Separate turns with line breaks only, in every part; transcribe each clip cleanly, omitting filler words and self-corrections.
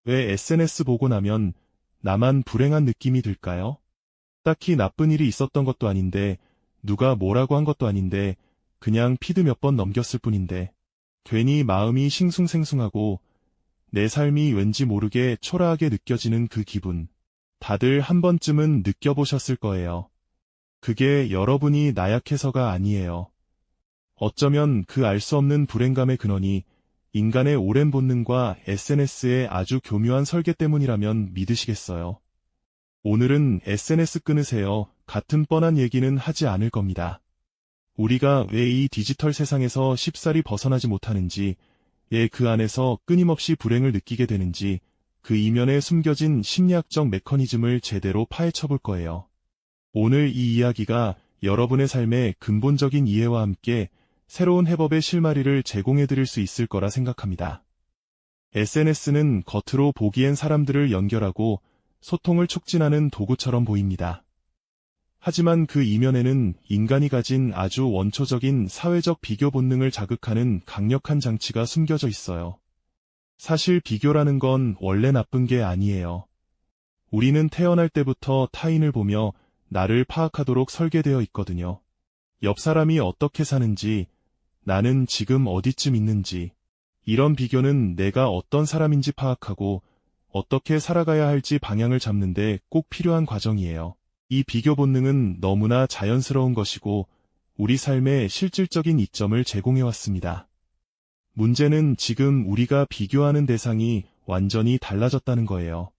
왜 SNS 보고 나면 나만 불행한 느낌이 들까요? 딱히 나쁜 일이 있었던 것도 아닌데, 누가 뭐라고 한 것도 아닌데, 그냥 피드 몇 번 넘겼을 뿐인데, 괜히 마음이 싱숭생숭하고 내 삶이 왠지 모르게 초라하게 느껴지는 그 기분. 다들 한 번쯤은 느껴보셨을 거예요. 그게 여러분이 나약해서가 아니에요. 어쩌면 그 알 수 없는 불행감의 근원이 인간의 오랜 본능과 SNS의 아주 교묘한 설계 때문이라면 믿으시겠어요? 오늘은 SNS 끊으세요. 같은 뻔한 얘기는 하지 않을 겁니다. 우리가 왜 이 디지털 세상에서 쉽사리 벗어나지 못하는지, 그 안에서 끊임없이 불행을 느끼게 되는지, 그 이면에 숨겨진 심리학적 메커니즘을 제대로 파헤쳐 볼 거예요. 오늘 이 이야기가 여러분의 삶의 근본적인 이해와 함께 새로운 해법의 실마리를 제공해 드릴 수 있을 거라 생각합니다. SNS는 겉으로 보기엔 사람들을 연결하고 소통을 촉진하는 도구처럼 보입니다. 하지만 그 이면에는 인간이 가진 아주 원초적인 사회적 비교 본능을 자극하는 강력한 장치가 숨겨져 있어요. 사실 비교라는 건 원래 나쁜 게 아니에요. 우리는 태어날 때부터 타인을 보며 나를 파악하도록 설계되어 있거든요. 옆 사람이 어떻게 사는지, 나는 지금 어디쯤 있는지, 이런 비교는 내가 어떤 사람인지 파악하고 어떻게 살아가야 할지 방향을 잡는데 꼭 필요한 과정이에요. 이 비교 본능은 너무나 자연스러운 것이고 우리 삶의 실질적인 이점을 제공해왔습니다. 문제는 지금 우리가 비교하는 대상이 완전히 달라졌다는 거예요.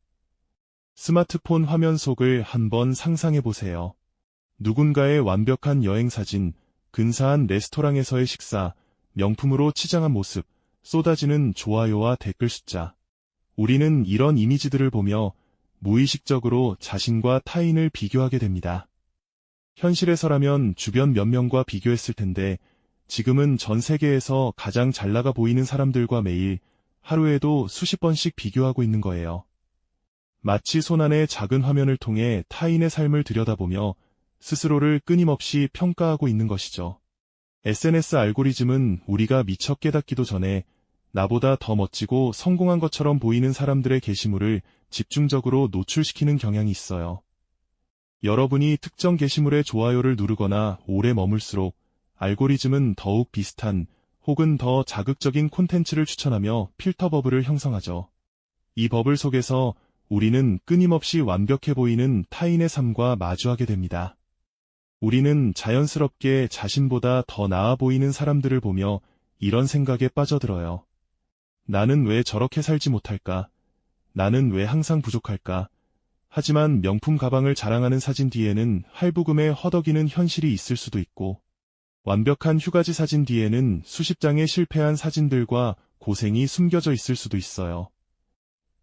스마트폰 화면 속을 한번 상상해보세요. 누군가의 완벽한 여행 사진, 근사한 레스토랑에서의 식사, 명품으로 치장한 모습, 쏟아지는 좋아요와 댓글 숫자. 우리는 이런 이미지들을 보며 무의식적으로 자신과 타인을 비교하게 됩니다. 현실에서라면 주변 몇 명과 비교했을 텐데 지금은 전 세계에서 가장 잘나가 보이는 사람들과 매일 하루에도 수십 번씩 비교하고 있는 거예요. 마치 손안의 작은 화면을 통해 타인의 삶을 들여다보며 스스로를 끊임없이 평가하고 있는 것이죠. SNS 알고리즘은 우리가 미처 깨닫기도 전에 나보다 더 멋지고 성공한 것처럼 보이는 사람들의 게시물을 집중적으로 노출시키는 경향이 있어요. 여러분이 특정 게시물에 좋아요를 누르거나 오래 머물수록 알고리즘은 더욱 비슷한 혹은 더 자극적인 콘텐츠를 추천하며 필터 버블을 형성하죠. 이 버블 속에서 우리는 끊임없이 완벽해 보이는 타인의 삶과 마주하게 됩니다. 우리는 자연스럽게 자신보다 더 나아 보이는 사람들을 보며 이런 생각에 빠져들어요. 나는 왜 저렇게 살지 못할까? 나는 왜 항상 부족할까? 하지만 명품 가방을 자랑하는 사진 뒤에는 할부금에 허덕이는 현실이 있을 수도 있고, 완벽한 휴가지 사진 뒤에는 수십 장의 실패한 사진들과 고생이 숨겨져 있을 수도 있어요.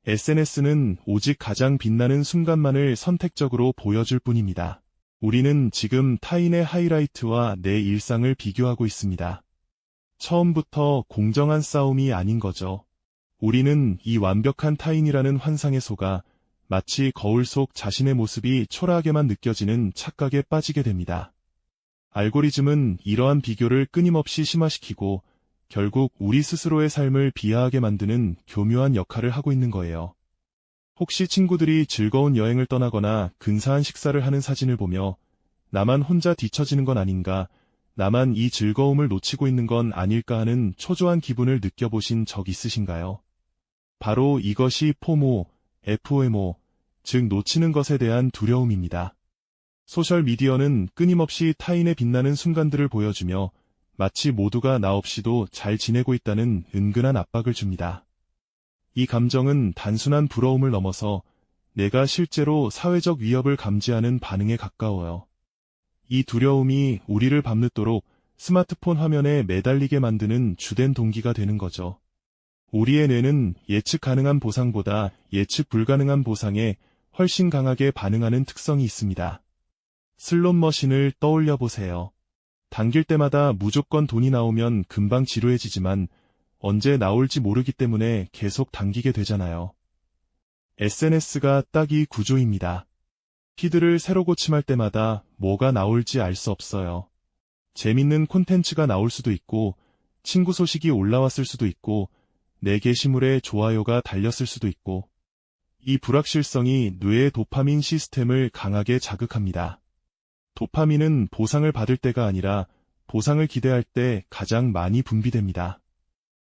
SNS는 오직 가장 빛나는 순간만을 선택적으로 보여줄 뿐입니다. 우리는 지금 타인의 하이라이트와 내 일상을 비교하고 있습니다. 처음부터 공정한 싸움이 아닌 거죠. 우리는 이 완벽한 타인이라는 환상에 속아 마치 거울 속 자신의 모습이 초라하게만 느껴지는 착각에 빠지게 됩니다. 알고리즘은 이러한 비교를 끊임없이 심화시키고 결국 우리 스스로의 삶을 비하하게 만드는 교묘한 역할을 하고 있는 거예요. 혹시 친구들이 즐거운 여행을 떠나거나 근사한 식사를 하는 사진을 보며 나만 혼자 뒤처지는 건 아닌가, 나만 이 즐거움을 놓치고 있는 건 아닐까 하는 초조한 기분을 느껴보신 적 있으신가요? 바로 이것이 포모, FOMO, 즉 놓치는 것에 대한 두려움입니다. 소셜미디어는 끊임없이 타인의 빛나는 순간들을 보여주며 마치 모두가 나 없이도 잘 지내고 있다는 은근한 압박을 줍니다. 이 감정은 단순한 부러움을 넘어서 내가 실제로 사회적 위협을 감지하는 반응에 가까워요. 이 두려움이 우리를 밤늦도록 스마트폰 화면에 매달리게 만드는 주된 동기가 되는 거죠. 우리의 뇌는 예측 가능한 보상보다 예측 불가능한 보상에 훨씬 강하게 반응하는 특성이 있습니다. 슬롯머신을 떠올려 보세요. 당길 때마다 무조건 돈이 나오면 금방 지루해지지만 언제 나올지 모르기 때문에 계속 당기게 되잖아요. SNS가 딱 이 구조입니다. 피드를 새로 고침할 때마다 뭐가 나올지 알 수 없어요. 재밌는 콘텐츠가 나올 수도 있고, 친구 소식이 올라왔을 수도 있고, 내 게시물에 좋아요가 달렸을 수도 있고, 이 불확실성이 뇌의 도파민 시스템을 강하게 자극합니다. 도파민은 보상을 받을 때가 아니라 보상을 기대할 때 가장 많이 분비됩니다.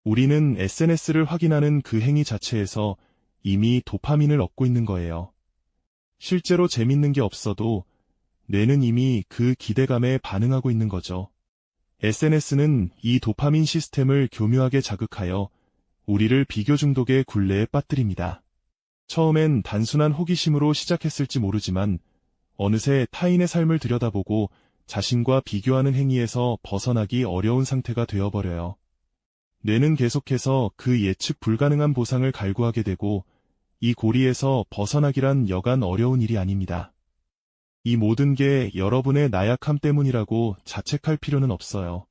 우리는 SNS를 확인하는 그 행위 자체에서 이미 도파민을 얻고 있는 거예요. 실제로 재밌는 게 없어도 뇌는 이미 그 기대감에 반응하고 있는 거죠. SNS는 이 도파민 시스템을 교묘하게 자극하여 우리를 비교 중독의 굴레에 빠뜨립니다. 처음엔 단순한 호기심으로 시작했을지 모르지만 어느새 타인의 삶을 들여다보고 자신과 비교하는 행위에서 벗어나기 어려운 상태가 되어버려요. 뇌는 계속해서 그 예측 불가능한 보상을 갈구하게 되고 이 고리에서 벗어나기란 여간 어려운 일이 아닙니다. 이 모든 게 여러분의 나약함 때문이라고 자책할 필요는 없어요.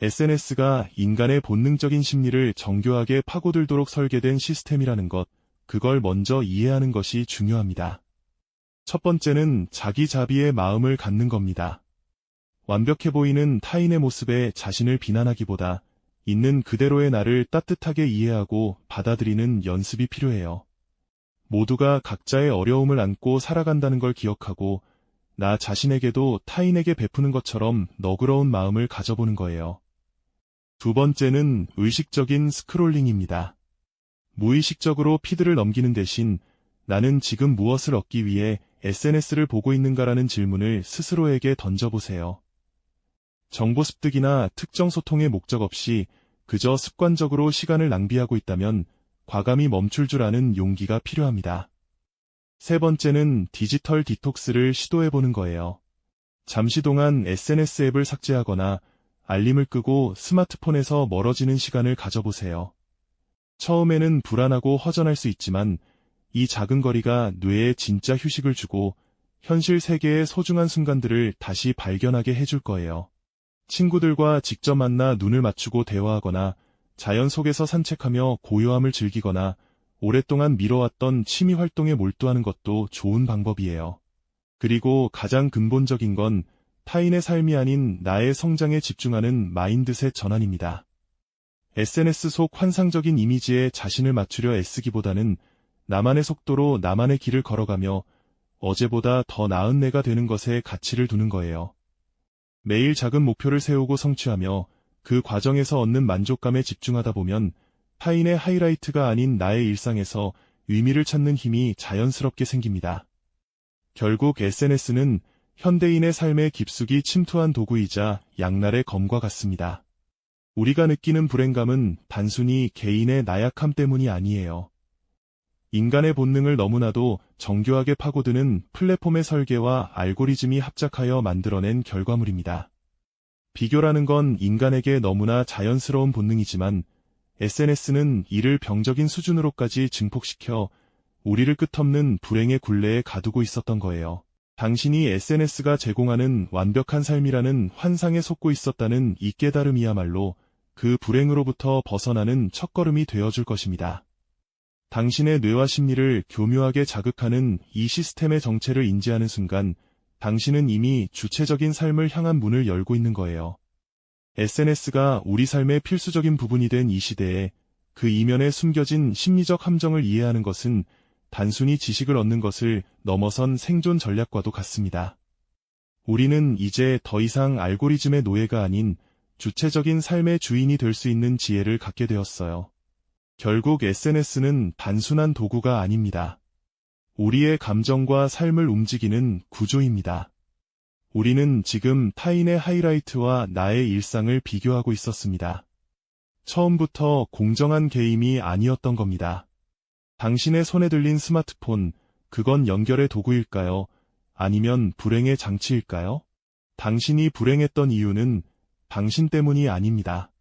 SNS가 인간의 본능적인 심리를 정교하게 파고들도록 설계된 시스템이라는 것, 그걸 먼저 이해하는 것이 중요합니다. 첫 번째는 자기 자비의 마음을 갖는 겁니다. 완벽해 보이는 타인의 모습에 자신을 비난하기보다 있는 그대로의 나를 따뜻하게 이해하고 받아들이는 연습이 필요해요. 모두가 각자의 어려움을 안고 살아간다는 걸 기억하고 나 자신에게도 타인에게 베푸는 것처럼 너그러운 마음을 가져보는 거예요. 두 번째는 의식적인 스크롤링입니다. 무의식적으로 피드를 넘기는 대신 나는 지금 무엇을 얻기 위해 SNS를 보고 있는가라는 질문을 스스로에게 던져보세요. 정보 습득이나 특정 소통의 목적 없이 그저 습관적으로 시간을 낭비하고 있다면 과감히 멈출 줄 아는 용기가 필요합니다. 세 번째는 디지털 디톡스를 시도해보는 거예요. 잠시 동안 SNS 앱을 삭제하거나 알림을 끄고 스마트폰에서 멀어지는 시간을 가져보세요. 처음에는 불안하고 허전할 수 있지만 이 작은 거리가 뇌에 진짜 휴식을 주고 현실 세계의 소중한 순간들을 다시 발견하게 해줄 거예요. 친구들과 직접 만나 눈을 맞추고 대화하거나 자연 속에서 산책하며 고요함을 즐기거나 오랫동안 미뤄왔던 취미 활동에 몰두하는 것도 좋은 방법이에요. 그리고 가장 근본적인 건 타인의 삶이 아닌 나의 성장에 집중하는 마인드셋 전환입니다. SNS 속 환상적인 이미지에 자신을 맞추려 애쓰기보다는 나만의 속도로 나만의 길을 걸어가며 어제보다 더 나은 내가 되는 것에 가치를 두는 거예요. 매일 작은 목표를 세우고 성취하며 그 과정에서 얻는 만족감에 집중하다 보면 타인의 하이라이트가 아닌 나의 일상에서 의미를 찾는 힘이 자연스럽게 생깁니다. 결국 SNS는 현대인의 삶에 깊숙이 침투한 도구이자 양날의 검과 같습니다. 우리가 느끼는 불행감은 단순히 개인의 나약함 때문이 아니에요. 인간의 본능을 너무나도 정교하게 파고드는 플랫폼의 설계와 알고리즘이 합작하여 만들어낸 결과물입니다. 비교라는 건 인간에게 너무나 자연스러운 본능이지만 SNS는 이를 병적인 수준으로까지 증폭시켜 우리를 끝없는 불행의 굴레에 가두고 있었던 거예요. 당신이 SNS가 제공하는 완벽한 삶이라는 환상에 속고 있었다는 이 깨달음이야말로 그 불행으로부터 벗어나는 첫걸음이 되어줄 것입니다. 당신의 뇌와 심리를 교묘하게 자극하는 이 시스템의 정체를 인지하는 순간 당신은 이미 주체적인 삶을 향한 문을 열고 있는 거예요. SNS가 우리 삶의 필수적인 부분이 된 이 시대에 그 이면에 숨겨진 심리적 함정을 이해하는 것은 단순히 지식을 얻는 것을 넘어선 생존 전략과도 같습니다. 우리는 이제 더 이상 알고리즘의 노예가 아닌 주체적인 삶의 주인이 될 수 있는 지혜를 갖게 되었어요. 결국 SNS는 단순한 도구가 아닙니다. 우리의 감정과 삶을 움직이는 구조입니다. 우리는 지금 타인의 하이라이트와 나의 일상을 비교하고 있었습니다. 처음부터 공정한 게임이 아니었던 겁니다. 당신의 손에 들린 스마트폰, 그건 연결의 도구일까요? 아니면 불행의 장치일까요? 당신이 불행했던 이유는 당신 때문이 아닙니다.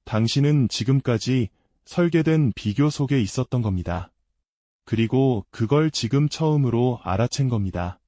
당신은 지금까지 설계된 비교 속에 있었던 겁니다. 그리고 그걸 지금 처음으로 알아챈 겁니다.